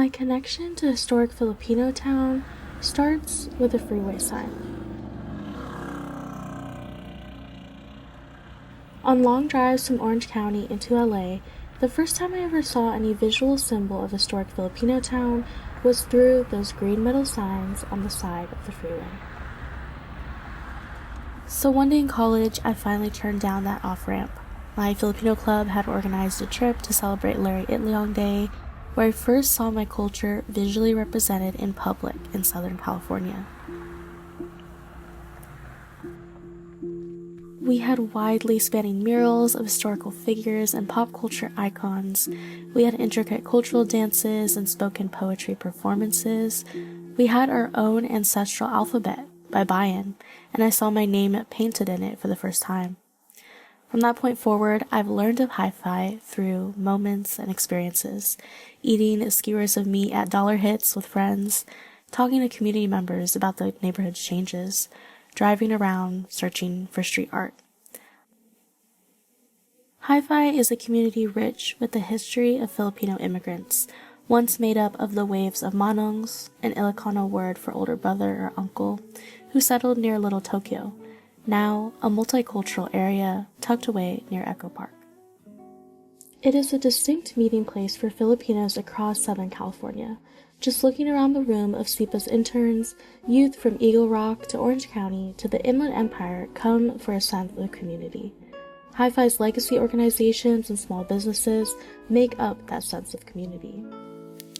My connection to Historic Filipinotown starts with a freeway sign. On long drives from Orange County into LA, the first time I ever saw any visual symbol of Historic Filipinotown was through those green metal signs on the side of the freeway. So one day in college, I finally turned down that off-ramp. My Filipino club had organized a trip to celebrate Larry Itliong Day, where I first saw my culture visually represented in public in Southern California. We had widely spanning murals of historical figures and pop culture icons. We had intricate cultural dances and spoken poetry performances. We had our own ancestral alphabet, Babae, and I saw my name painted in it for the first time. From that point forward, I've learned of HiFi through moments and experiences, eating skewers of meat at Dollar Hits with friends, talking to community members about the neighborhood's changes, driving around searching for street art. HiFi is a community rich with the history of Filipino immigrants, once made up of the waves of manongs, an Ilocano word for older brother or uncle, who settled near Little Tokyo, now a multicultural area tucked away near Echo Park. It is a distinct meeting place for Filipinos across Southern California. Just looking around the room of SIPA's interns, youth from Eagle Rock to Orange County to the Inland Empire come for a sense of the community. HiFi's legacy organizations and small businesses make up that sense of community.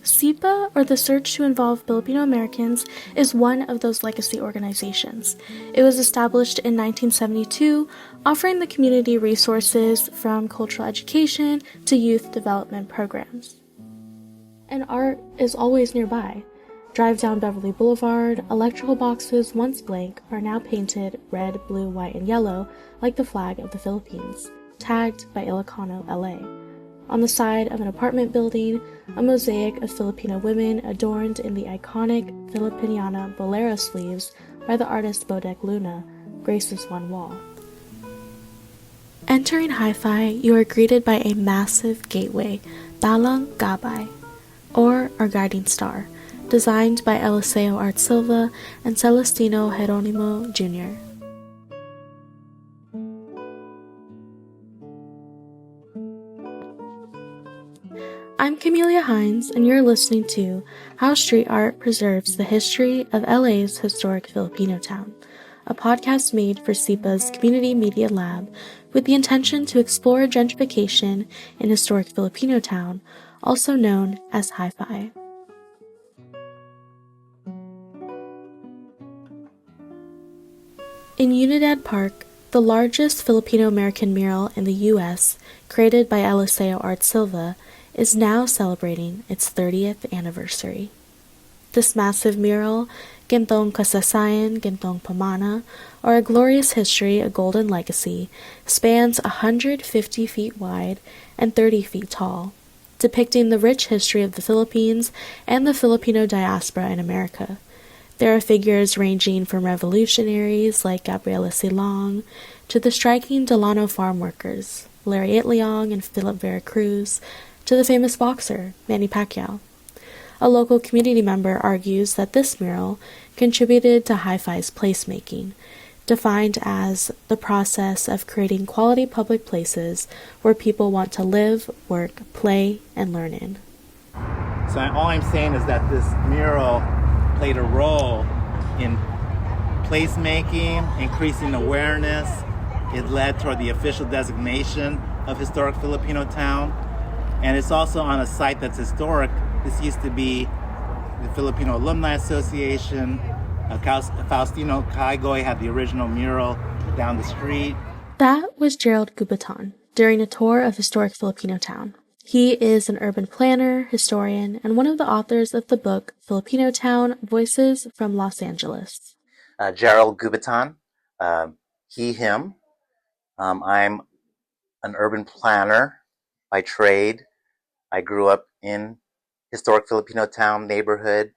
SIPA, or the Search to Involve Pilipino Americans, is one of those legacy organizations. It was established in 1972, offering the community resources from cultural education to youth development programs. And art is always nearby. Drive down Beverly Blvd, electrical boxes once blank are now painted red, blue, white, and yellow like the flag of the Philippines, tagged by Ilocano, LA. On the side of an apartment building, a mosaic of Filipino women adorned in the iconic Filipiniana bolero sleeves by the artist Bodeck Luna graces one wall. Entering HiFi, you are greeted by a massive gateway, Talang Gabay, or our guiding star, designed by Eliseo Art Silva and Celestino Jr. I'm Camelia Heins, and you're listening to How Street Art Preserves the History of LA's Historic Filipinotown, a podcast made for SIPA's Community Media Lab with the intention to explore gentrification in Historic Filipinotown, also known as HiFi. In Unidad Park, the largest Filipino-American mural in the U.S., created by Eliseo Art Silva, is now celebrating its 30th anniversary. This massive mural, Gintong Kasasayan, Gintong Pamana, or A Glorious History, A Golden Legacy, spans 150 feet wide and 30 feet tall, depicting the rich history of the Philippines and the Filipino diaspora in America. There are figures ranging from revolutionaries like Gabriela Silang to the striking Delano farm workers, Larry Itliong and Philip Vera Cruz, to the famous boxer, Manny Pacquiao. A local community member argues that this mural contributed to HiFi's placemaking, defined as the process of creating quality public places where people want to live, work, play, and learn in. So all I'm saying is that this mural played a role in placemaking, increasing awareness. It led toward the official designation of Historic Filipinotown. And it's also on a site that's historic. This used to be the Filipino Alumni Association. Faustino Caigoy had the original mural down the street. That was Gerald during a tour of Historic Filipinotown. He is an urban planner, historian, and one of the authors of the book Filipinotown: Voices from Los Angeles. Gerald Gubitan, he, him. I'm an urban planner by trade. I grew up in Historic Filipinotown neighborhood.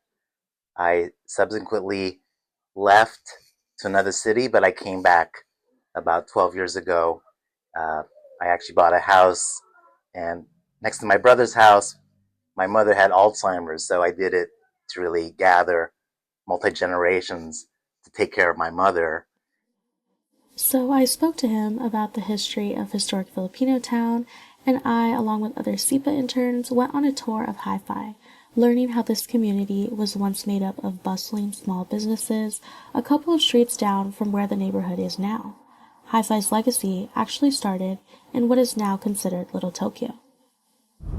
I subsequently left to another city, but I came back about 12 years ago. I actually bought a house, and next to my brother's house, My mother had Alzheimer's, so I did it to really gather multi-generations to take care of my mother. So I spoke to him about the history of Historic Filipinotown, and I, along with other SIPA interns, went on a tour of HiFi, learning how this community was once made up of bustling small businesses a couple of streets down from where the neighborhood is now. HiFi's legacy actually started in what is now considered Little Tokyo.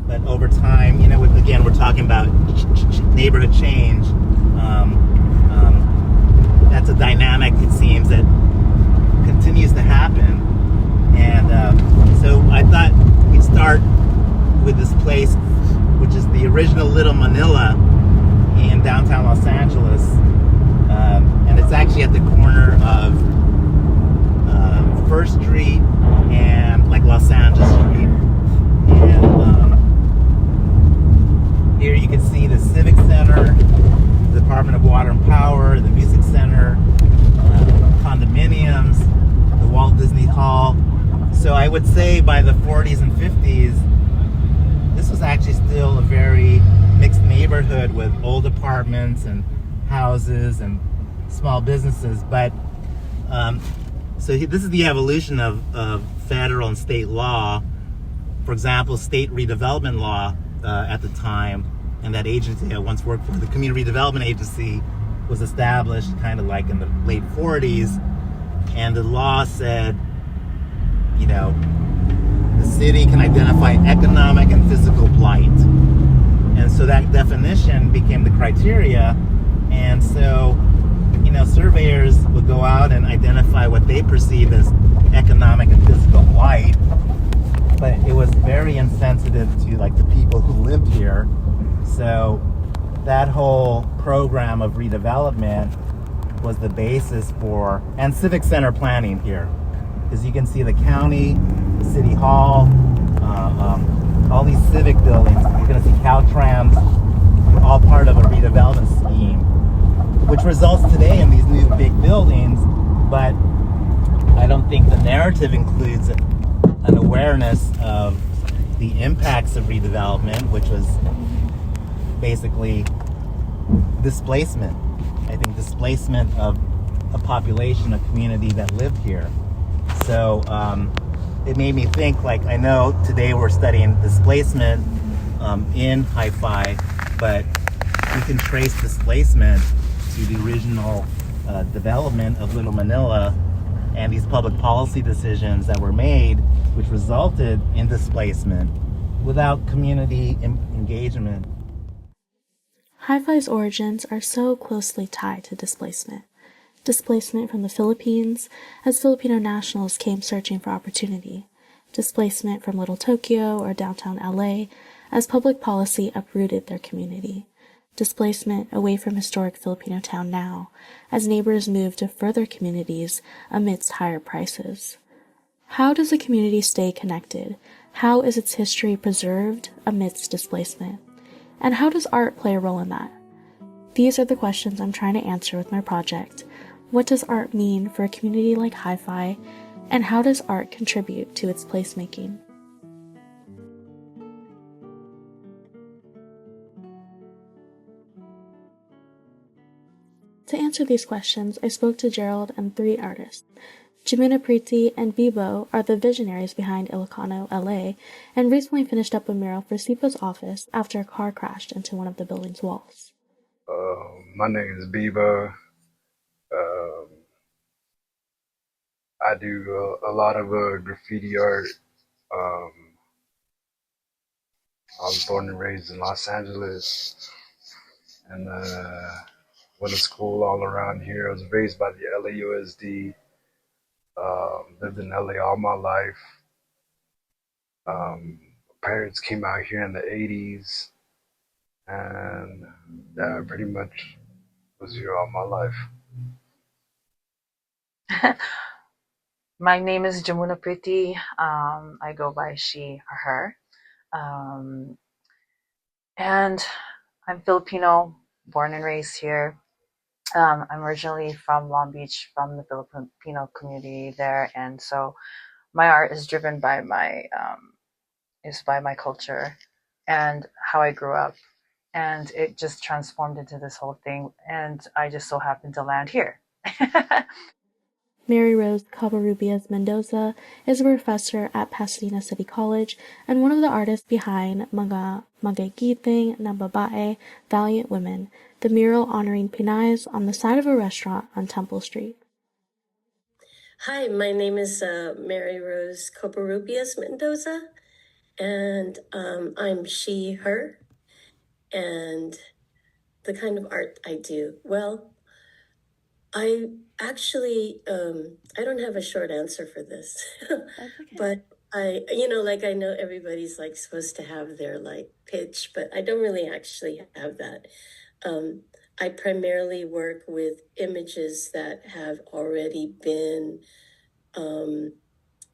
But over time, again, we're talking about neighborhood change. That's a dynamic, it seems, that continues to happen. And so I thought we'd start with this place, which is the original Little Manila in downtown Los Angeles. And it's actually at the corner of First Street and Los Angeles Street. And here you can see the Civic Center, the Department of Water and Power, the Music Center, condominiums, the Walt Disney Hall. So I would say by the 40s and 50s, this was actually still a very mixed neighborhood with old apartments and houses and small businesses. But this is the evolution of federal and state law. For example, state redevelopment law at the time, and that agency I once worked for, the Community Redevelopment Agency, was established kind of like in the late 40s. And the law said, the city can identify economic and physical blight. And so that definition became the criteria. And so, surveyors would go out and identify what they perceive as economic and physical blight. But it was very insensitive to the people who lived here. So that whole program of redevelopment was the basis for, and civic center planning here. Because you can see the county, the city hall, all these civic buildings. You're going to see Caltrans, all part of a redevelopment scheme, which results today in these new big buildings. But I don't think the narrative includes an awareness of the impacts of redevelopment, which was basically displacement. I think displacement of a population, a community that lived here. So it made me think, I know today we're studying displacement in HiFi, but we can trace displacement to the original development of Little Manila and these public policy decisions that were made, which resulted in displacement without community engagement. HiFi's origins are so closely tied to displacement. Displacement from the Philippines, as Filipino nationals came searching for opportunity. Displacement from Little Tokyo or downtown LA, as public policy uprooted their community. Displacement away from historic Filipinotown now, as neighbors moved to further communities amidst higher prices. How does a community stay connected? How is its history preserved amidst displacement? And how does art play a role in that? These are the questions I'm trying to answer with my project. What does art mean for a community like HiFi, and how does art contribute to its placemaking? To answer these questions, I spoke to Gerald and 3 artists. Jamuna and Bboe are the visionaries behind Ilocano, LA, and recently finished up a mural for SIPA's office after a car crashed into one of the building's walls. My name is Bboe. I do a lot of graffiti art. I was born and raised in Los Angeles, and went to school all around here. I was raised by the LAUSD. Lived in LA all my life. Parents came out here in the 80s, and I pretty much was here all my life. My name is Jamuna. I go by she or her. And I'm Filipino, born and raised here. I'm originally from Long Beach, from the Filipino community there, and so my art is driven by my culture. and how I grew up. And it just transformed into this whole thing. And I just so happened to land here. Maryrose Covarrubias Mendoza is a professor at Pasadena City College and one of the artists behind Mga Magigiting na Babae, Valiant Women, the mural honoring Pinays on the side of a restaurant on Temple Street. Hi, my name is Maryrose Covarrubias Mendoza, and I'm she, her, and the kind of art I do. Well, I actually, I don't have a short answer for this, but I know everybody's like supposed to have their like pitch, but I don't really actually have that. I primarily work with images that have already been in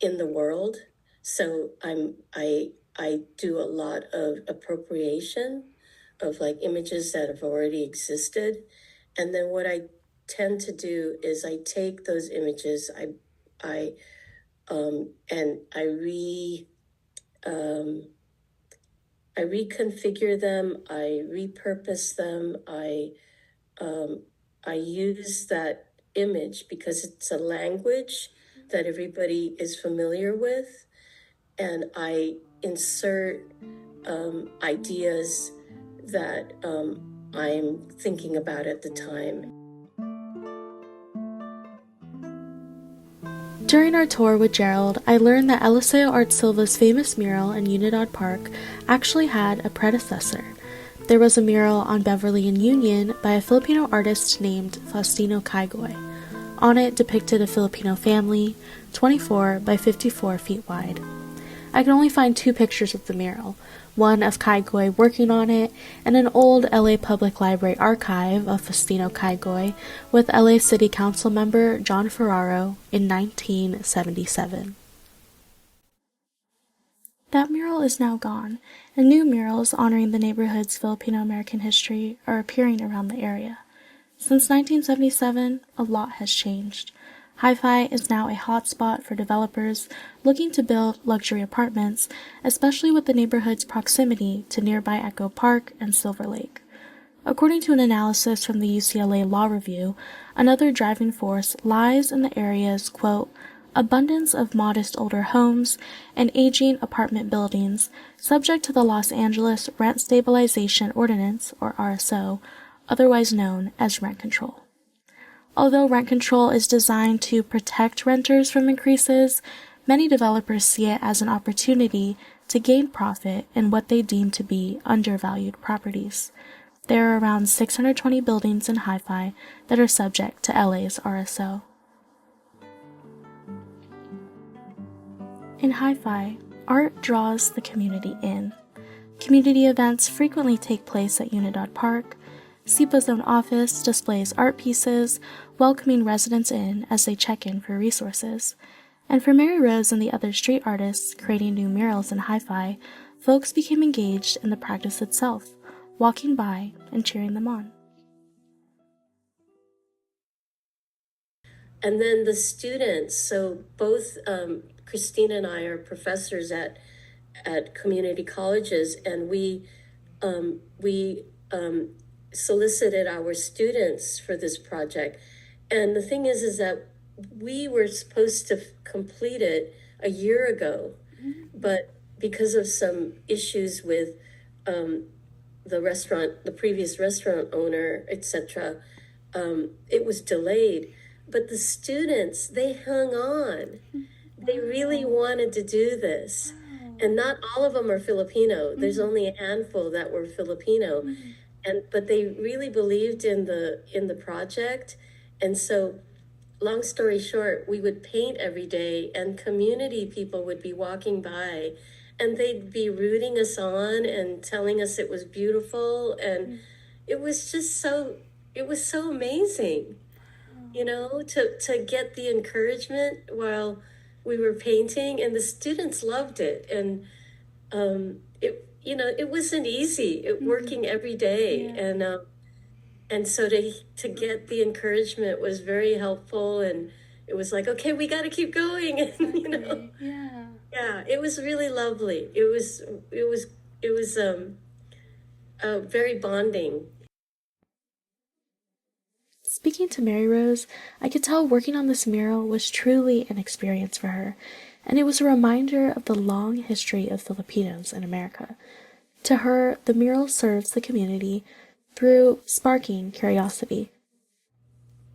the world. So I do a lot of appropriation of like images that have already existed. And then what I tend to do is I take those images, I reconfigure them, I repurpose them, I use that image because it's a language that everybody is familiar with, and I insert ideas that I'm thinking about at the time. During our tour with Gerald, I learned that Eliseo Art Silva's famous mural in Unidad Park actually had a predecessor. There was a mural on Beverly and Union by a Filipino artist named Faustino Caigoy. On it depicted a Filipino family, 24 by 54 feet wide. I can only find 2 pictures of the mural, one of Caigoy working on it, and an old LA Public Library archive of Faustino Caigoy with LA City Council member John Ferraro in 1977. That mural is now gone, and new murals honoring the neighborhood's Filipino American history are appearing around the area. Since 1977, a lot has changed. HiFi is now a hotspot for developers looking to build luxury apartments, especially with the neighborhood's proximity to nearby Echo Park and Silver Lake. According to an analysis from the UCLA Law Review, another driving force lies in the area's, quote, abundance of modest older homes and aging apartment buildings subject to the Los Angeles Rent Stabilization Ordinance, or RSO, otherwise known as rent control. Although rent control is designed to protect renters from increases, many developers see it as an opportunity to gain profit in what they deem to be undervalued properties. There are around 620 buildings in HiFi that are subject to LA's RSO. In HiFi, art draws the community in. Community events frequently take place at Unidad Park. SIPA's own office displays art pieces, welcoming residents in as they check in for resources. And for Maryrose and the other street artists creating new murals in HiFi, folks became engaged in the practice itself, walking by and cheering them on. And then the students, so both Christina and I are professors at community colleges, and we solicited our students for this project. And the thing is that we were supposed to complete it a year ago, but because of some issues with the previous restaurant owner, etc., it was delayed. But the students, they hung on. They really wanted to do this. And not all of them are Filipino. There's only a handful that were Filipino. But they really believed in the project. And so, long story short, we would paint every day, and community people would be walking by, and they'd be rooting us on and telling us it was beautiful. And it was so amazing, to get the encouragement while we were painting, and the students loved it. And it wasn't easy working every day. Yeah. And so to get the encouragement was very helpful, and it was like, okay, we got to keep going. And, Yeah. Yeah, it was really lovely. It was it was very bonding. Speaking to Maryrose, I could tell working on this mural was truly an experience for her, and it was a reminder of the long history of Filipinos in America. To her, the mural serves the community through sparking curiosity.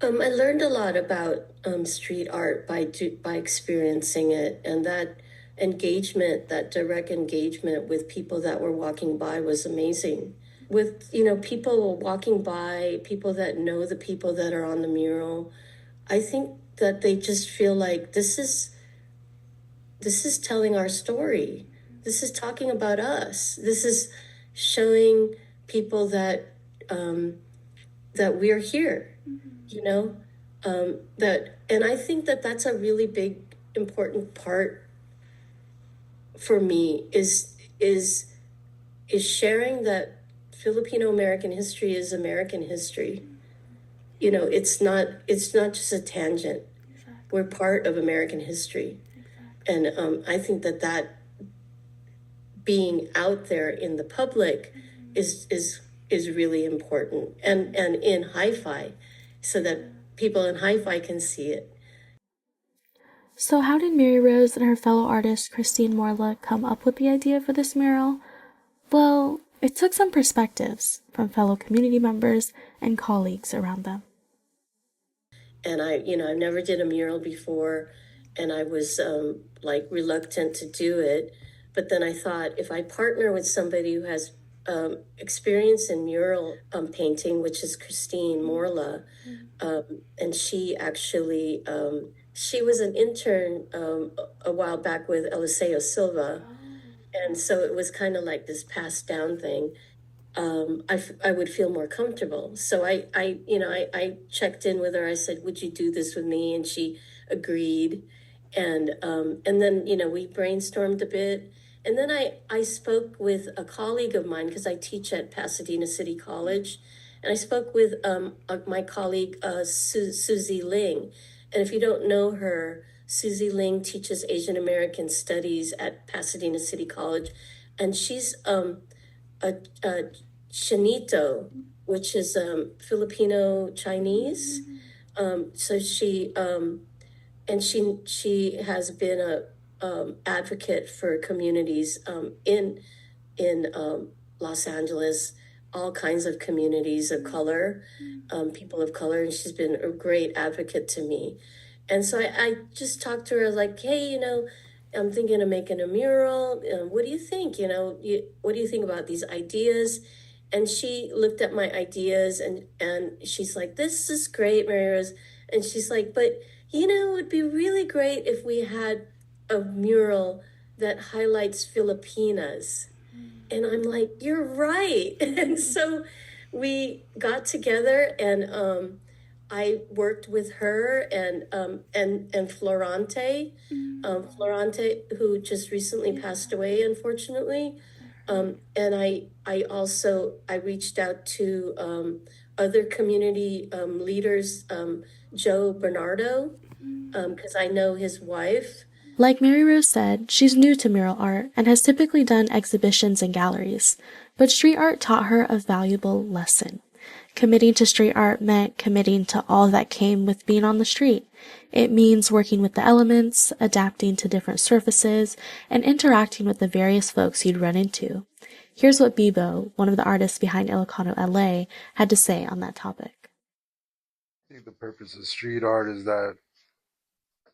I learned a lot about street art by experiencing it, and that engagement, that direct engagement with people that were walking by was amazing. With people walking by, people that know the people that are on the mural, I think that they just feel like this is telling our story. This is talking about us. This is showing people that that we're here. And I think that that's a really big, important part for me is sharing that Filipino American history is American history. It's not just a tangent. We're part of American history. And I think that being out there in the public is really important, and in HiFi, so that people in HiFi can see it. So how did Maryrose and her fellow artist Christine Morla come up with the idea for this mural? Well, it took some perspectives from fellow community members and colleagues around them. And I never did a mural before, and I was reluctant to do it. But then I thought, if I partner with somebody who has experience in mural painting, which is Christine Morla, and she actually she was an intern a while back with Eliseo Silva, and so it was kind of like this passed down thing. I would feel more comfortable. So I checked in with her. I said, "Would you do this with me?" And she agreed. And then we brainstormed a bit. And then I spoke with a colleague of mine, because I teach at Pasadena City College, and I spoke with my colleague Susie Ling. And if you don't know her, Susie Ling teaches Asian American Studies at Pasadena City College, and she's a Chinito, which is Filipino Chinese. So she has been a advocate for communities in Los Angeles, all kinds of communities of color, people of color, and she's been a great advocate to me. And so I just talked to her, like, hey, I'm thinking of making a mural. What do you think? What do you think about these ideas? And she looked at my ideas, and she's like, this is great, Maryrose. And she's like, but it would be really great if we had a mural that highlights Filipinas. And I'm like, you're right. And so we got together, and I worked with her and Florante, Florante, who just recently passed away, unfortunately. And I reached out to other community leaders, Joe Bernardo, because I know his wife. Like Maryrose said, she's new to mural art and has typically done exhibitions in galleries, but street art taught her a valuable lesson. Committing to street art meant committing to all that came with being on the street. It means working with the elements, adapting to different surfaces, and interacting with the various folks you'd run into. Here's what Bboe, one of the artists behind Ilocano LA, had to say on that topic. I think the purpose of street art is that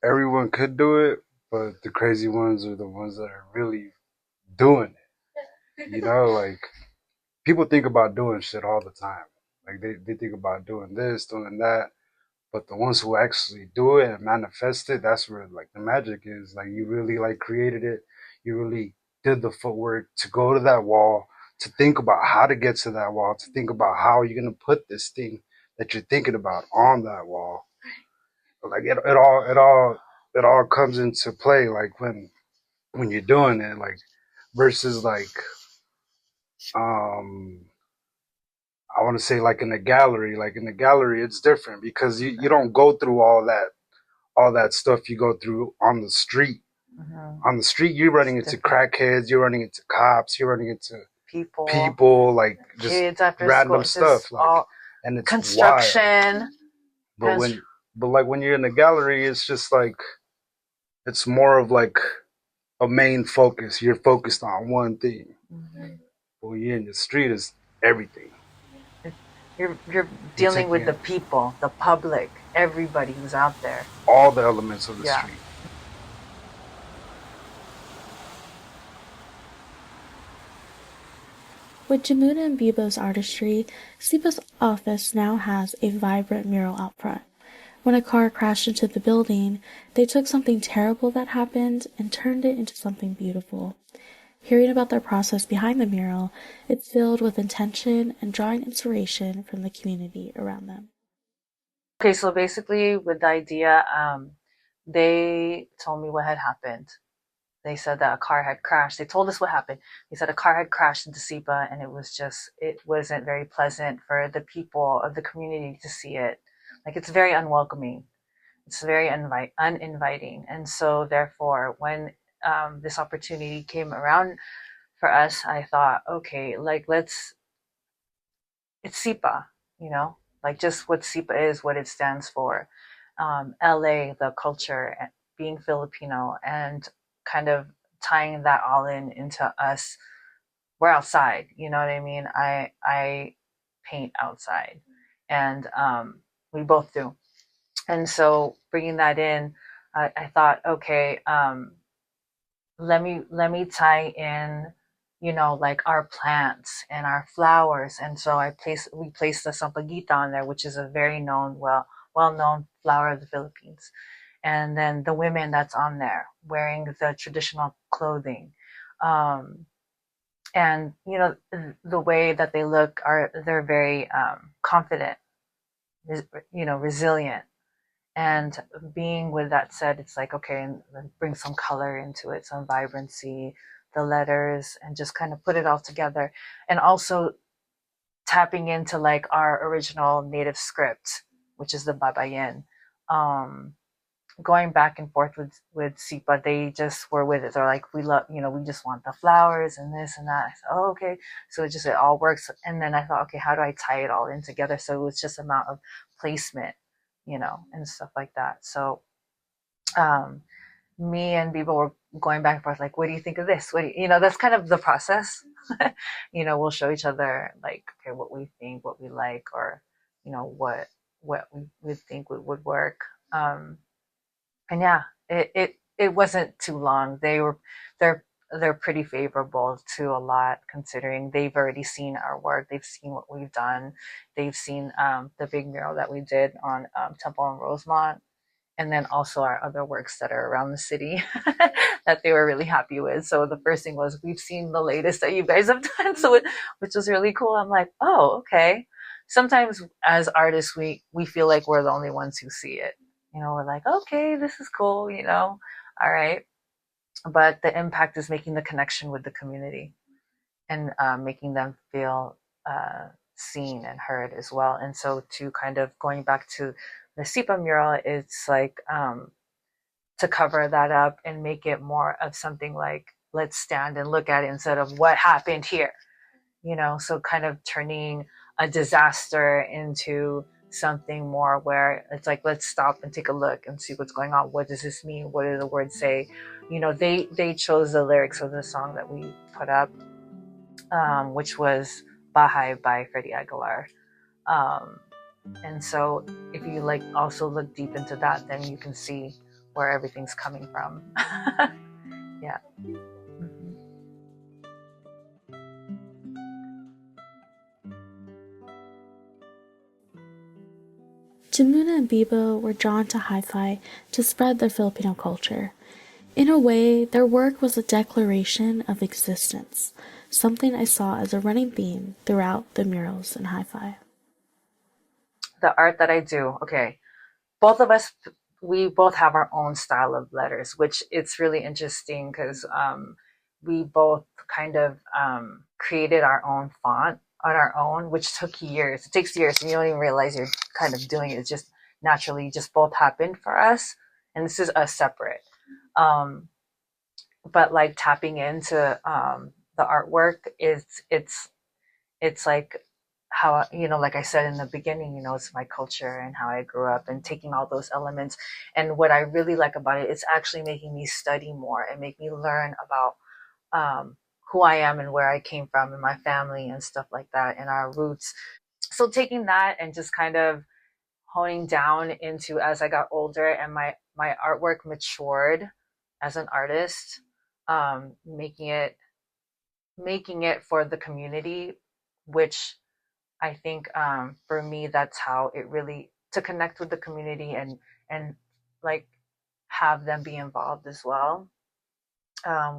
everyone could do it, but the crazy ones are the ones that are really doing it. Like, people think about doing shit all the time. Like, they think about doing this, doing that, but the ones who actually do it and manifest it, that's where like the magic is. Like, you really created it. You really did the footwork to go to that wall, to think about how to get to that wall, to think about how you're gonna put this thing that you're thinking about on that wall. Like, it all comes into play, like when you're doing it, like, versus like I want to say, like, in a gallery. Like, in a gallery it's different because you don't go through all that stuff you go through on the street. On the street, you're running into crackheads, you're running into cops, you're running into people like just kids after random school, stuff, like, and it's construction. Wild. But like when you're in the gallery, it's just like it's more of like a main focus. You're focused on one thing. But when you're in the street, it's everything. You're dealing with the people, the public, everybody who's out there. All the elements of the street. With Jamuna and Bboe's artistry, SIPA's office now has a vibrant mural out front. When a car crashed into the building, they took something terrible that happened and turned it into something beautiful. Hearing about their process behind the mural, it's filled with intention and drawing inspiration from the community around them. Okay, so basically with the idea, they told me what had happened. They said that a car had crashed. They told us what happened. They said a car had crashed into SIPA, and it wasn't very pleasant for the people of the community to see it. Like, it's very unwelcoming. It's very uninviting. And so therefore, when this opportunity came around for us, I thought, okay, like, it's SIPA, like just what SIPA is, what it stands for. LA, the culture, being Filipino, and kind of tying that all into us. We're outside, you know what I mean? I paint outside, and we both do. And so bringing that in, I thought, okay, let me tie in, like our plants and our flowers. And so we placed the sampaguita on there, which is a very well-known flower of the Philippines. And then the women that's on there wearing the traditional clothing. And, the way that they look they're very confident, resilient. And being with that said, it's like, okay, bring some color into it, some vibrancy, the letters, and just kind of put it all together. And also tapping into like our original native script, which is the Babae. Going back and forth with SIPA, they just were with it. They're like, we love, we just want the flowers and this and that. I said, oh, okay. So it all works. And then I thought, okay, how do I tie it all in together? So it was just amount of placement, and stuff like that. So me and Bboe were going back and forth, like, what do you think of this? What do you, that's kind of the process. We'll show each other like, okay, what we think, what we like, or, what we would think would work. And yeah, it wasn't too long. They're pretty favorable to a lot, considering they've already seen our work. They've seen what we've done. They've seen the big mural that we did on Temple and Rosemont, and then also our other works that are around the city that they were really happy with. So the first thing was, we've seen the latest that you guys have done, which was really cool. I'm like, oh, okay. Sometimes as artists, we feel like we're the only ones who see it. We're like, okay, this is cool, all right. But the impact is making the connection with the community and making them feel seen and heard as well. And so to kind of going back to the SIPA mural, it's like to cover that up and make it more of something like, let's stand and look at it instead of what happened here, so kind of turning a disaster into something more where it's like, let's stop and take a look and see what's going on. What does this mean? What do the words say? They chose the lyrics of the song that we put up, which was Babae by Freddie Aguilar. And so if you like also look deep into that, then you can see where everything's coming from. Yeah. Jamuna and Bboe were drawn to HiFi to spread their Filipino culture. In a way, their work was a declaration of existence, something I saw as a running theme throughout the murals in HiFi. The art that I do, okay, both of us, we both have our own style of letters, which it's really interesting because we both kind of created our own font on our own, which took years. It takes years, and you don't even realize you're kind of doing it. It's just naturally just both happened for us, and this is us separate. but like tapping into the artwork is it's like how, you know, like I said in the beginning, you know, it's my culture and how I grew up, and taking all those elements. And what I really like about it, it's actually making me study more and make me learn about who I am and where I came from and my family and stuff like that and our roots. So taking that and just kind of honing down into, as I got older and my artwork matured as an artist, making it for the community, which I think for me, that's how it really, to connect with the community and like have them be involved as well.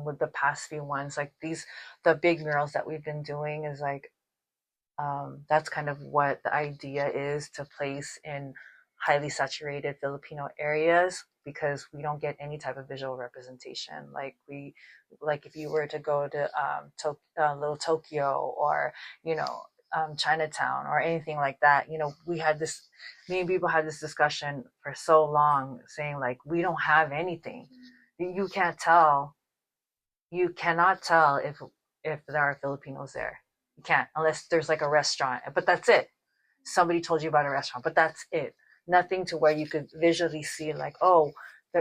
With the past few ones, like the big murals that we've been doing is like, that's kind of what the idea is, to place in highly saturated Filipino areas, because we don't get any type of visual representation. Like if you were to go to Little Tokyo, or, you know, Chinatown or anything like that, you know, me and people had this discussion for so long, saying like, we don't have anything. You cannot tell if there are Filipinos there. You can't, unless there's like a restaurant, but that's it. Somebody told you about a restaurant, but that's it. Nothing to where you could visually see like, oh,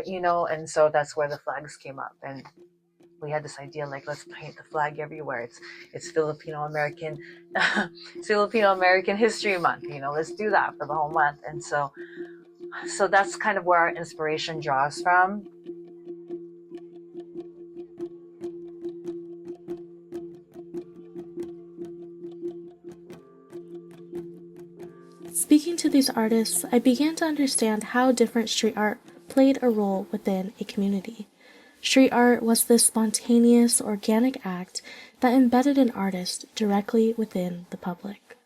you know. And so that's where the flags came up, and we had this idea like, let's paint the flag everywhere. It's Filipino American Filipino American History Month, you know, let's do that for the whole month. And so that's kind of where our inspiration draws from. Speaking to these artists, I began to understand how different street art played a role within a community. Street art was this spontaneous, organic act that embedded an artist directly within the public.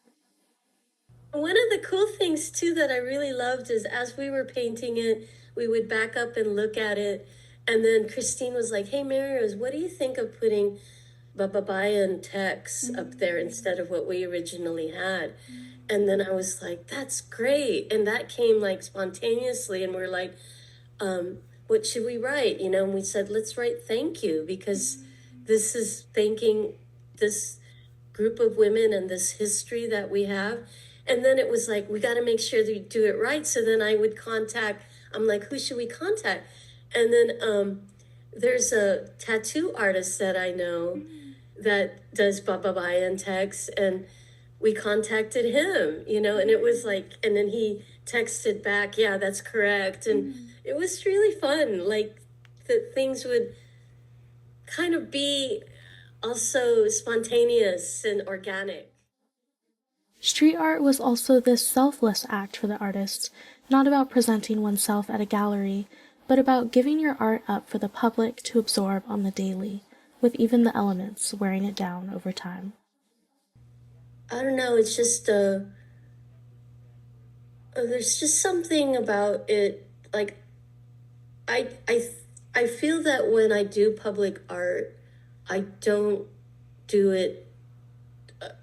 One of the cool things, too, that I really loved is as we were painting it, we would back up and look at it. And then Christine was like, hey, Maryrose, what do you think of putting Babae text up there instead of what we originally had? And then I was like, that's great. And that came like spontaneously. And we're like, what should we write? You know, and we said, let's write thank you, because this is thanking this group of women and this history that we have. And then it was like, we got to make sure that we do it right. So then I would I'm like, who should we contact? And then there's a tattoo artist that I know that does Babae text, and we contacted him, you know, and it was like, and then he texted back, yeah, that's correct. And it was really fun. Like, that things would kind of be also spontaneous and organic. Street art was also this selfless act for the artist, not about presenting oneself at a gallery, but about giving your art up for the public to absorb on the daily, with even the elements wearing it down over time. I don't know, it's just, there's just something about it, like, I feel that when I do public art, I don't do it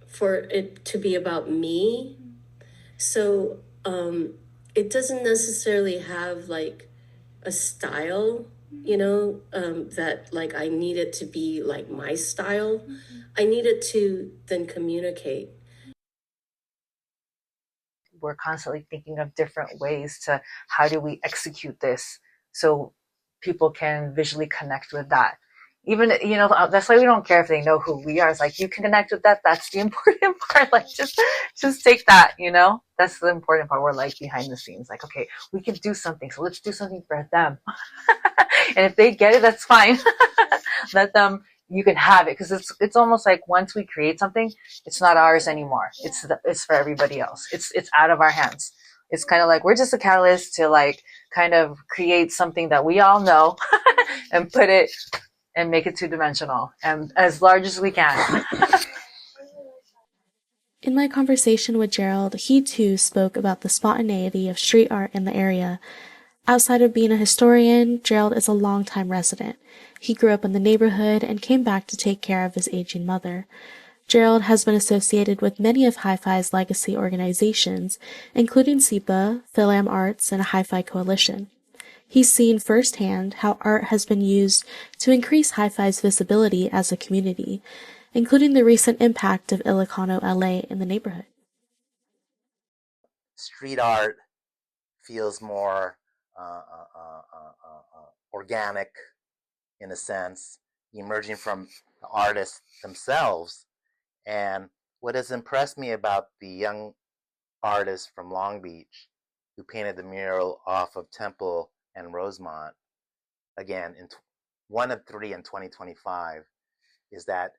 for it to be about me. So, it doesn't necessarily have, like, a style, you know, that, like, I need it to be, like, my style. I need it to then communicate. We're constantly thinking of different ways to how do we execute this so people can visually connect with that. Even, you know, that's why we don't care if they know who we are. It's like, you can connect with that. That's the important part. Like, just take that, you know, that's the important part. We're like behind the scenes, like, okay, we can do something. So let's do something for them. And if they get it, that's fine. Let them, you can have it. Cause it's almost like once we create something, it's not ours anymore. It's for everybody else. It's out of our hands. It's kind of like, we're just a catalyst to like kind of create something that we all know and put it and make it two-dimensional and as large as we can. In my conversation with Gerald, he too spoke about the spontaneity of street art in the area. Outside of being a historian, Gerald is a longtime resident. He grew up in the neighborhood and came back to take care of his aging mother. Gerald has been associated with many of HiFi's legacy organizations, including SIPA, Philam Arts, and a HiFi coalition. He's seen firsthand how art has been used to increase HiFi's visibility as a community, including the recent impact of Ilocano LA in the neighborhood. Street art feels more organic in a sense, emerging from the artists themselves. And what has impressed me about the young artist from Long Beach who painted the mural off of Temple and Rosemont, again, in one of three in 2025, is that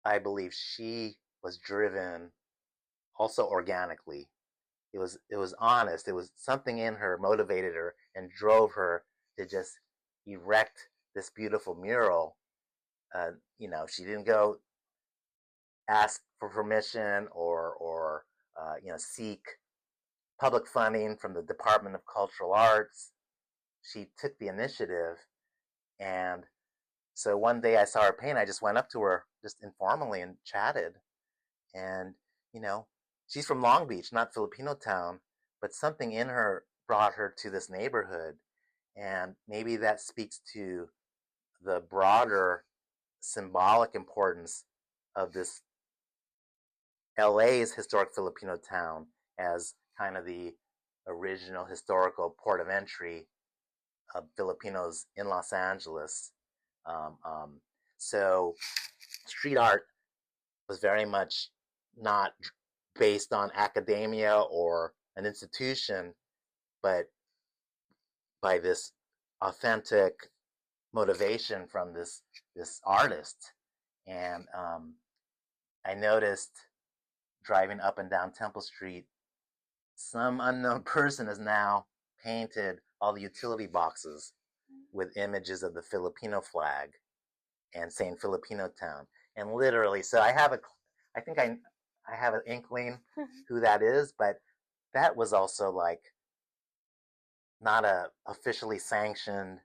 I believe she was driven also organically. It was honest. It was something in her motivated her and drove her to just erect this beautiful mural. She didn't go ask for permission or seek public funding from the Department of Cultural Arts. She took the initiative, and so one day I saw her paint. I just went up to her just informally and chatted, and she's from Long Beach, not Filipinotown, but something in her brought her to this neighborhood, and maybe that speaks to the broader symbolic importance of this LA's historic Filipino town as kind of the original historical port of entry of Filipinos in Los Angeles. So street art was very much not based on academia or an institution, but by this authentic motivation from this artist. And I noticed driving up and down Temple Street, some unknown person has now painted all the utility boxes with images of the Filipino flag and saying Filipinotown. And literally, so I have an inkling who that is, but that was also like not a officially sanctioned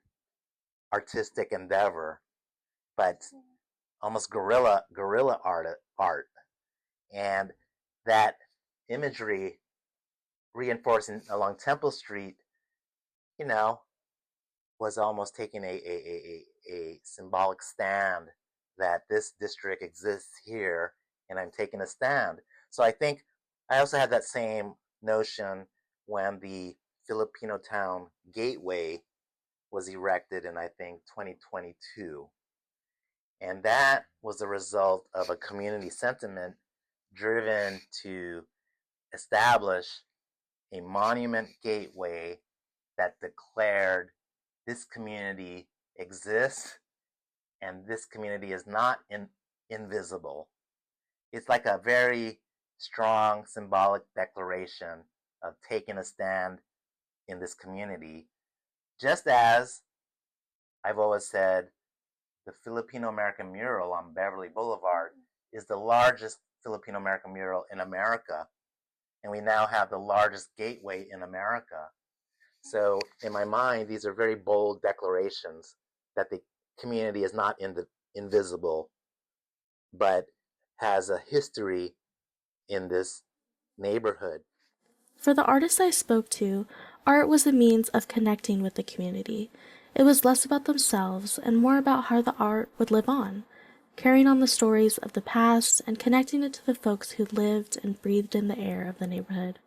artistic endeavor, but almost guerrilla art. And that imagery reinforcing along Temple Street, was almost taking a symbolic stand that this district exists here and I'm taking a stand. So I think I also had that same notion when the Filipinotown Gateway was erected in, I think, 2022. And that was a result of a community sentiment driven to establish a monument gateway that declared this community exists and this community is not invisible. It's like a very strong symbolic declaration of taking a stand in this community. Just as I've always said, the Filipino American mural on Beverly Blvd is the largest Filipino American mural in America. And we now have the largest gateway in America. So in my mind, these are very bold declarations that the community is not invisible, but has a history in this neighborhood. For the artists I spoke to, art was a means of connecting with the community. It was less about themselves and more about how the art would live on, carrying on the stories of the past and connecting it to the folks who lived and breathed in the air of the neighborhood.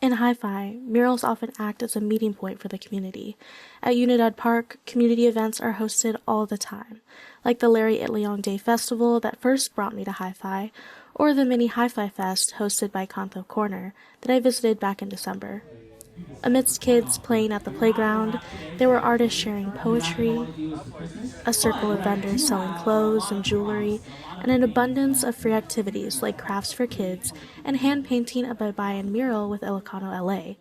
In HiFi, murals often act as a meeting point for the community. At Unidad Park, community events are hosted all the time, like the Larry Itliong Day Festival that first brought me to HiFi, or the mini HiFi Fest hosted by Kanto Corner that I visited back in December. Amidst kids playing at the playground, there were artists sharing poetry, a circle of vendors selling clothes and jewelry, and an abundance of free activities like crafts for kids and hand-painting a Babae mural with Ilocano LA.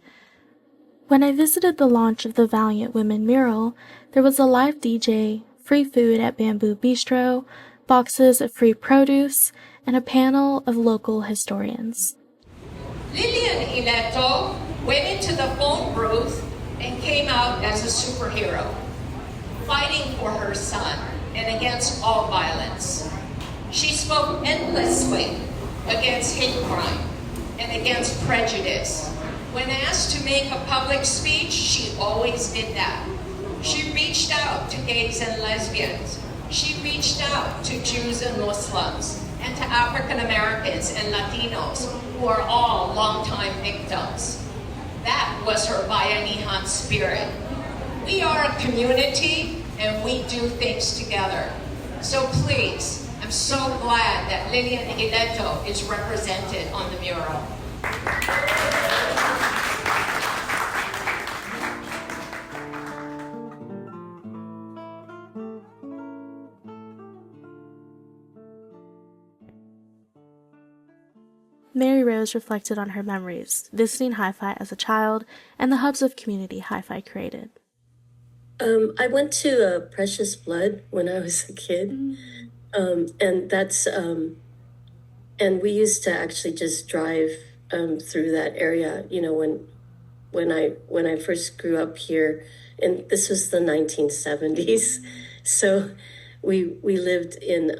When I visited the launch of the Valiant Women mural, there was a live DJ, free food at Bamboo Bistro, boxes of free produce, and a panel of local historians. Lillian Ileto went into the phone booth and came out as a superhero, fighting for her son and against all violence. She spoke endlessly against hate crime and against prejudice When asked to make a public speech, she always did that. She reached out to gays and lesbians. She reached out to Jews and Muslims, and to African Americans and Latinos, who are all longtime victims. That was her bayanihan spirit. We are a community, and we do things together. So please, I'm so glad that Lilian Ileto is represented on the mural. Maryrose reflected on her memories, visiting HiFi as a child, and the hubs of community HiFi created. I went to Precious Blood when I was a kid, and that's and we used to actually just drive through that area. You know, when I first grew up here, and this was the 1970s, so we lived in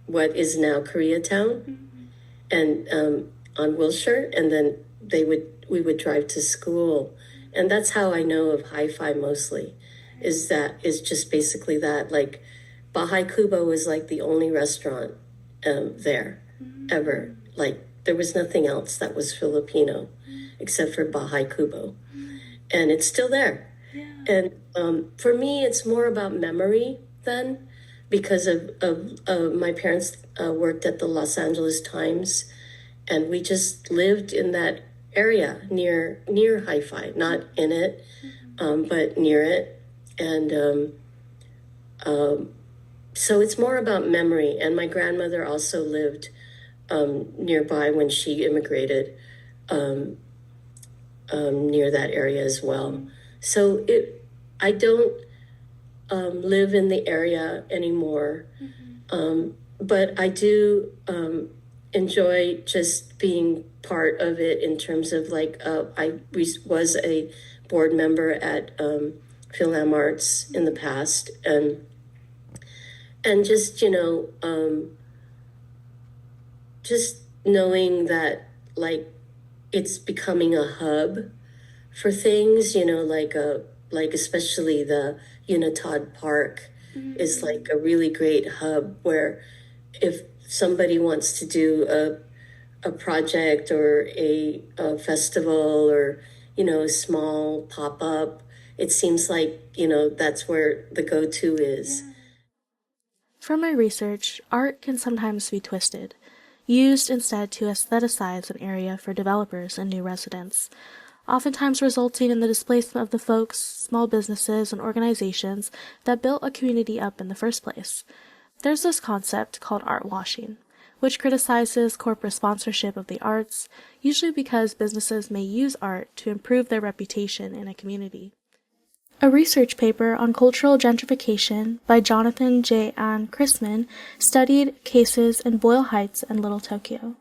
what is now Koreatown, and on Wilshire, and then we would drive to school. And that's how I know of HiFi mostly, is just basically that. Like, Bahay Kubo was like the only restaurant there ever. Like, there was nothing else that was Filipino except for Bahay Kubo. And it's still there. Yeah. And for me, it's more about memory then, because of my parents worked at the Los Angeles Times, and we just lived in that area near HiFi, not in it, but near it. And so it's more about memory. And my grandmother also lived nearby when she immigrated, near that area as well. So I don't live in the area anymore, but I do enjoy just being part of it in terms of, like, I was a board member at Philam Arts in the past, and just, you know, just knowing that, like, it's becoming a hub for things, you know, like especially the Unidad Park is like a really great hub where if somebody wants to do a project or a festival or, you know, a small pop-up, it seems like, you know, that's where the go-to is. From my research, art can sometimes be twisted, used instead to aestheticize an area for developers and new residents, oftentimes resulting in the displacement of the folks, small businesses, and organizations that built a community up in the first place. There's this concept called art washing, which criticizes corporate sponsorship of the arts, usually because businesses may use art to improve their reputation in a community. A research paper on cultural gentrification by Jonathan J. Ann Chrisman studied cases in Boyle Heights and Little Tokyo.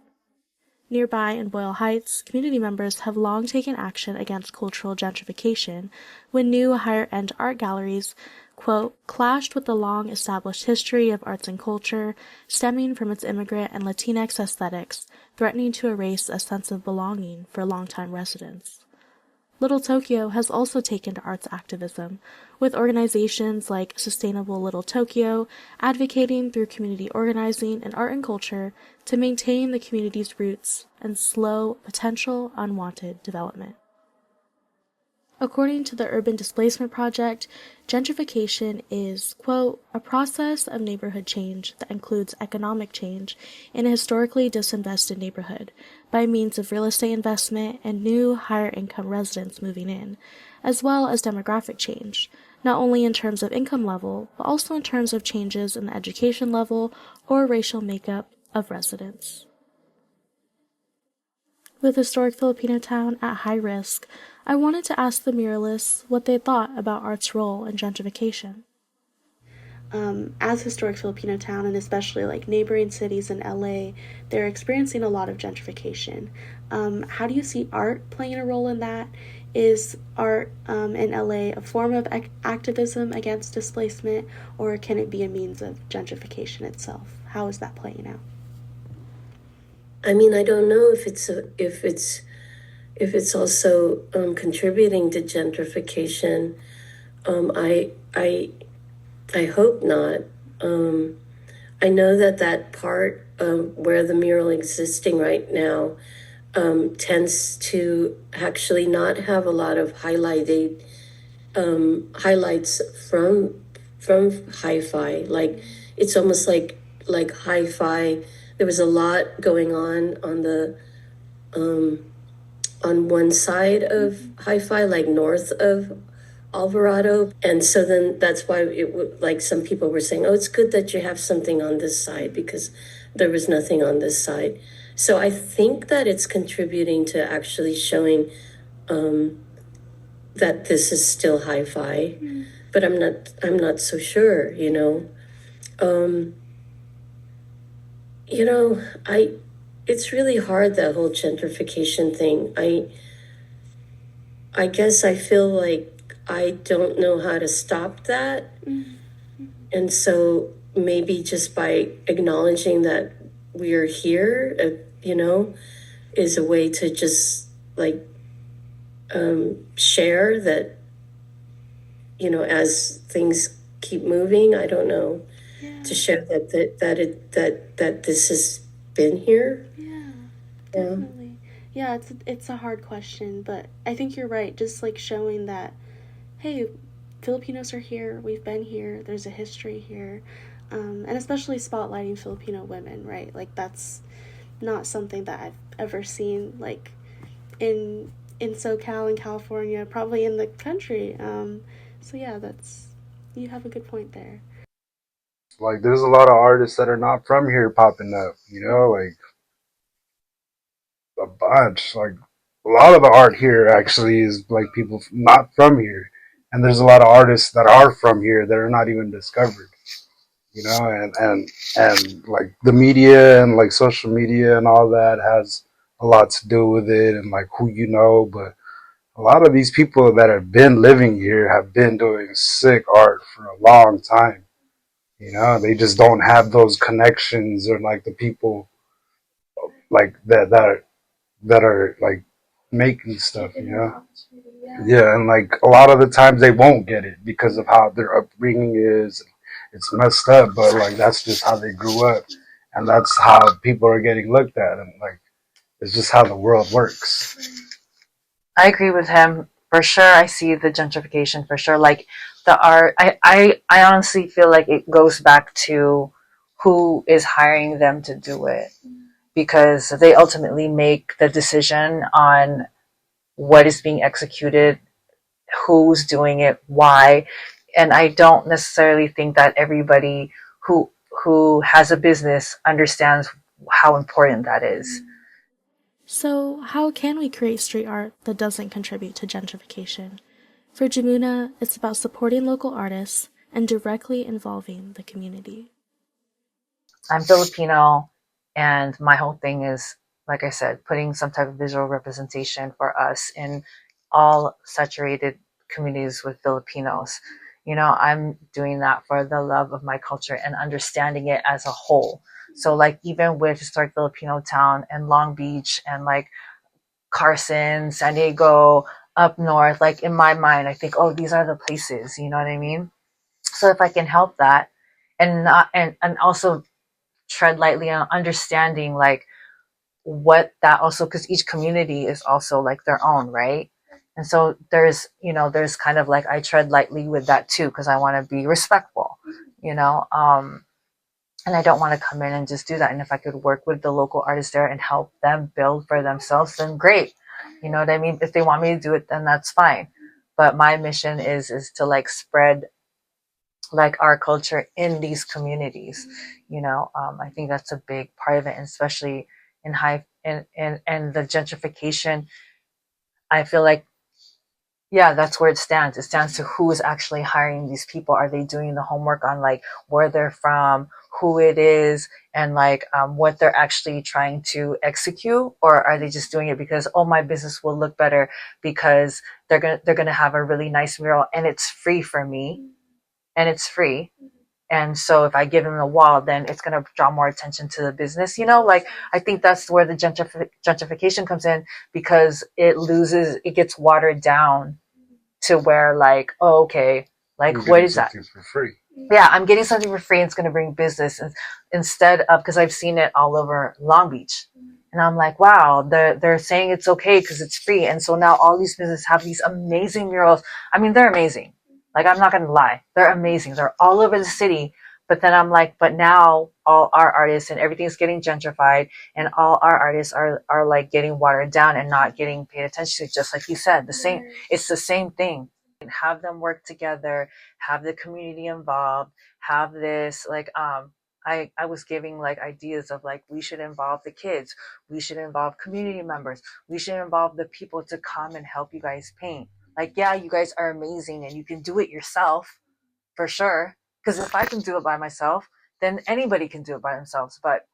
Nearby in Boyle Heights, community members have long taken action against cultural gentrification when new higher-end art galleries, quote, clashed with the long-established history of arts and culture stemming from its immigrant and Latinx aesthetics, threatening to erase a sense of belonging for longtime residents. Little Tokyo has also taken to arts activism, with organizations like Sustainable Little Tokyo advocating through community organizing and art and culture to maintain the community's roots and slow potential unwanted development. According to the Urban Displacement Project, gentrification is, quote, a process of neighborhood change that includes economic change in a historically disinvested neighborhood by means of real estate investment and new, higher-income residents moving in, as well as demographic change, not only in terms of income level, but also in terms of changes in the education level or racial makeup of residents. With Historic Filipinotown at high risk, I wanted to ask the muralists what they thought about art's role in gentrification. As Historic Filipinotown, and especially like neighboring cities in LA, they're experiencing a lot of gentrification. How do you see art playing a role in that? Is art in LA a form of activism against displacement, or can it be a means of gentrification itself? How is that playing out? I mean, I don't know if it's if it's also contributing to gentrification. I hope not. I know that part where the mural existing right now tends to actually not have a lot of highlights from HiFi. Like it's almost like HiFi. There was a lot going on the on one side of HiFi, like north of Alvarado. And so then that's why like some people were saying, oh, it's good that you have something on this side because there was nothing on this side. So I think that it's contributing to actually showing that this is still HiFi, but I'm not so sure, you know. It's really hard, that whole gentrification thing. I guess I feel like I don't know how to stop that. And so maybe just by acknowledging that we are here, is a way to just like share that, as things keep moving, I don't know, to share that this has been here. Yeah, definitely. Yeah, it's a hard question, but I think you're right. Just like showing that, hey, Filipinos are here. We've been here. There's a history here, and especially spotlighting Filipino women, right? Like that's not something that I've ever seen, like in SoCal in California, probably in the country. So yeah, you have a good point there. Like, there's a lot of artists that are not from here popping up, like a bunch. Like, a lot of the art here actually is like people not from here. And there's a lot of artists that are from here that are not even discovered, and like the media and like social media and all that has a lot to do with it and like who but a lot of these people that have been living here have been doing sick art for a long time. They just don't have those connections or like the people like that are like making stuff. Yeah, and like a lot of the times they won't get it because of how their upbringing is. It's messed up, but like that's just how they grew up, and that's how people are getting looked at, and like it's just how the world works. I agree with him for sure. I see the gentrification for sure. Like the art, I honestly feel like it goes back to who is hiring them to do it, because they ultimately make the decision on what is being executed, who's doing it, why. And I don't necessarily think that everybody who has a business understands how important that is. So, how can we create street art that doesn't contribute to gentrification? For Jamuna, it's about supporting local artists and directly involving the community. I'm Filipino, and my whole thing is, like I said, putting some type of visual representation for us in all saturated communities with Filipinos. I'm doing that for the love of my culture and understanding it as a whole. So like even with Historic Filipinotown and Long Beach and like Carson, San Diego, up north, like in my mind, I think, oh, these are the places, you know what I mean? So if I can help that and not, and also tread lightly on understanding like what that also, because each community is also like their own, right? And so there's kind of like I tread lightly with that too, because I want to be respectful, and I don't want to come in and just do that. And if I could work with the local artists there and help them build for themselves, then great. You know what I mean? If they want me to do it, then that's fine. But my mission is to like spread like our culture in these communities. I think that's a big part of it, and especially in and the gentrification. I feel like, yeah, that's where it stands. It stands to who is actually hiring these people. Are they doing the homework on like where they're from, who it is, and like what they're actually trying to execute, or are they just doing it because, oh, my business will look better because they're gonna have a really nice mural and it's free for me, and it's free, And so if I give them the wall, then it's going to draw more attention to the business, like I think that's where the gentrification comes in, because it gets watered down to where like, oh, okay, like what is that? For free. Yeah, I'm getting something for free and it's going to bring business instead of, because I've seen it all over Long Beach. And I'm like, wow, they're saying it's okay because it's free. And so now all these businesses have these amazing murals. I mean, they're amazing. Like, I'm not going to lie. They're amazing. They're all over the city. But then I'm like, but now all our artists and everything's getting gentrified, and all our artists are like getting watered down and not getting paid attention to, just like you said. It's the same thing. Have them work together, have the community involved, have this like I was giving like ideas of like, we should involve the kids, we should involve community members, we should involve the people to come and help you guys paint. Like, yeah, you guys are amazing and you can do it yourself for sure, because if I can do it by myself, then anybody can do it by themselves. But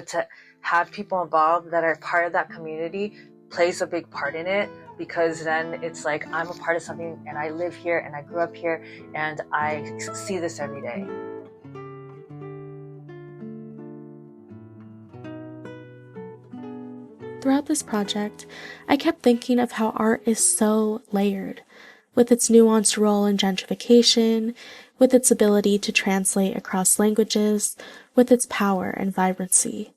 to have people involved that are part of that community plays a big part in it, because then it's like, I'm a part of something and I live here and I grew up here and I see this every day. Throughout this project, I kept thinking of how art is so layered, with its nuanced role in gentrification, with its ability to translate across languages, with its power and vibrancy.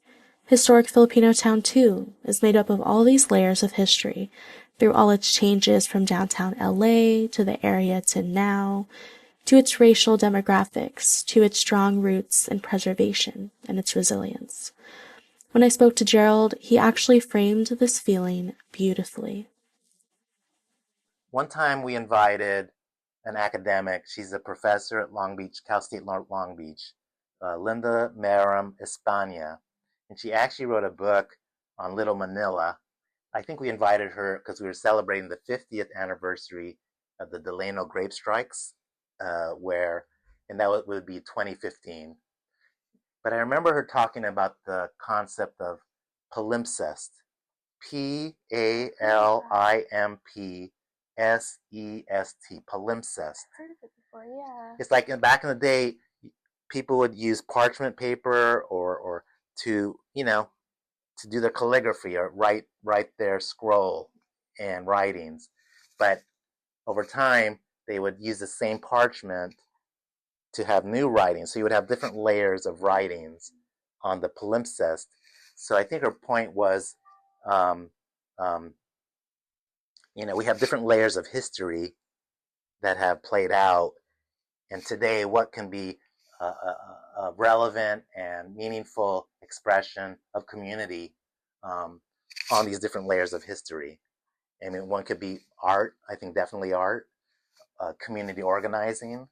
Historic Filipinotown, too, is made up of all these layers of history, through all its changes from downtown LA to the area to now, to its racial demographics, to its strong roots and preservation and its resilience. When I spoke to Gerald, he actually framed this feeling beautifully. One time we invited an academic, she's a professor at Long Beach, Cal State Long Beach, Linda Maram España, and she actually wrote a book on Little Manila. I think we invited her because we were celebrating the 50th anniversary of the Delano grape strikes, and that would be 2015. But I remember her talking about the concept of palimpsest, Palimpsest, palimpsest. I've heard of it before, yeah. It's like back in the day, people would use parchment paper or to do their calligraphy or write their scroll and writings. But over time, they would use the same parchment to have new writings. So you would have different layers of writings on the palimpsest. So I think her point was, we have different layers of history that have played out. And today, what can be a relevant and meaningful expression of community on these different layers of history? I mean, one could be art. I think definitely art, community organizing,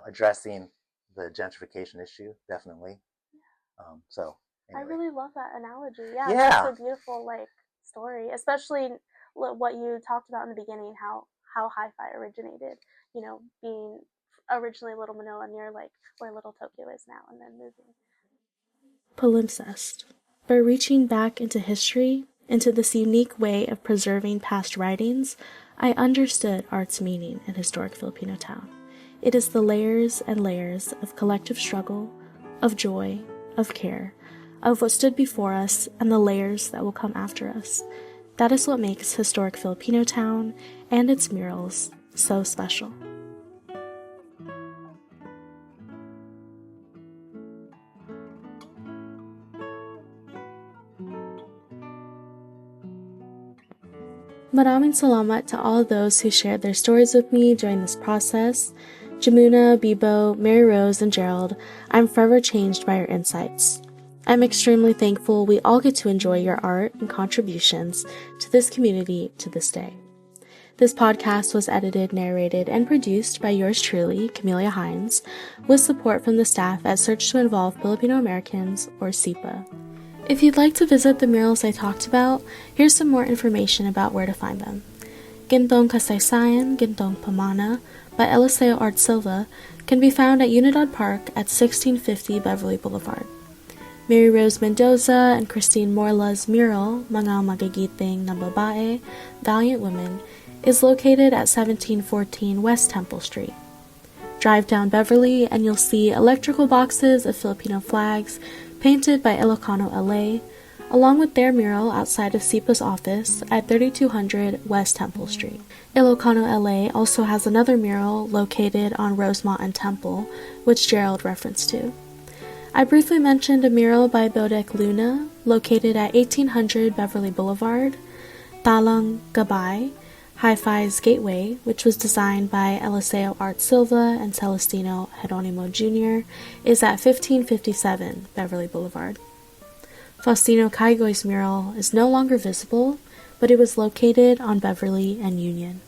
addressing the gentrification issue, definitely. So anyway. I really love that analogy. Yeah, Yeah. That's a beautiful story, especially what you talked about in the beginning, how HiFi originated. Being originally Little Manila near where Little Tokyo is now, and then moving. Palimpsest. By reaching back into history, into this unique way of preserving past writings, I understood art's meaning in Historic Filipinotown. It is the layers and layers of collective struggle, of joy, of care, of what stood before us and the layers that will come after us. That is what makes Historic Filipinotown and its murals so special. Maraming salamat to all those who shared their stories with me during this process. Jamuna, Bboe, Maryrose, and Gerald, I'm forever changed by your insights. I'm extremely thankful we all get to enjoy your art and contributions to this community to this day. This podcast was edited, narrated, and produced by yours truly, Camelia Heins, with support from the staff at Search to Involve Pilipino Americans, or SIPA. If you'd like to visit the murals I talked about, here's some more information about where to find them. Gintong Kasasayan, Gintong Pamana, by Eliseo Art Silva, can be found at Unidad Park at 1650 Beverly Blvd. Maryrose Mendoza and Christine Morla's mural, Mga Magigiting na Babae, Valiant Women, is located at 1714 West Temple Street. Drive down Beverly and you'll see electrical boxes of Filipino flags painted by Ilocano LA, along with their mural outside of SIPA's office at 3200 West Temple Street. Ilocano LA also has another mural located on Rosemont and Temple, which Gerald referenced to. I briefly mentioned a mural by Bodeck Luna, located at 1800 Beverly Blvd, Talang Gabay, HiFi's Gateway, which was designed by Eliseo Art Silva and Celestino Jr., is at 1557 Beverly Blvd. Faustino Caigoy's mural is no longer visible, but it was located on Beverly and Union.